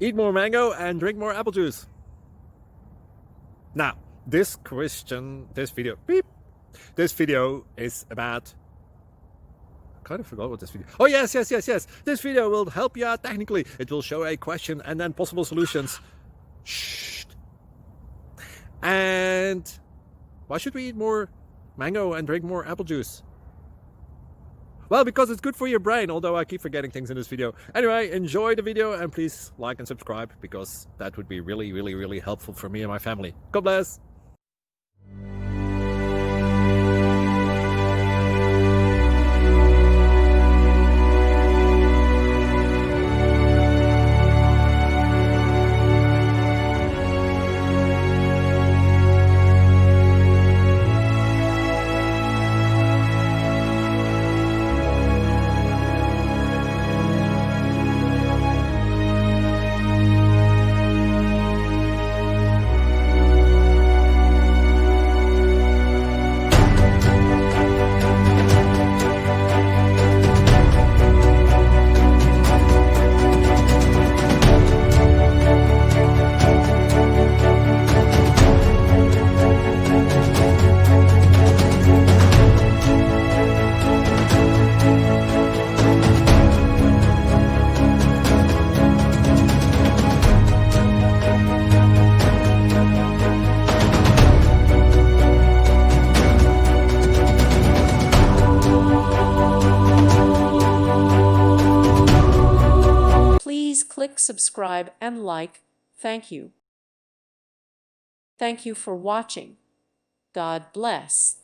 Eat more mango and drink more apple juice. Now, this video is about, I kind of forgot what this video. Oh, yes. This video will help you out technically. It will show a question and then possible solutions. Shh. And why should we eat more mango and drink more apple juice? Well, because it's good for your brain, although I keep forgetting things in this video. Anyway, enjoy the video and please like and subscribe, because that would be really helpful for me and my family. God bless! Please click subscribe and like. Thank you. Thank you for watching. God bless.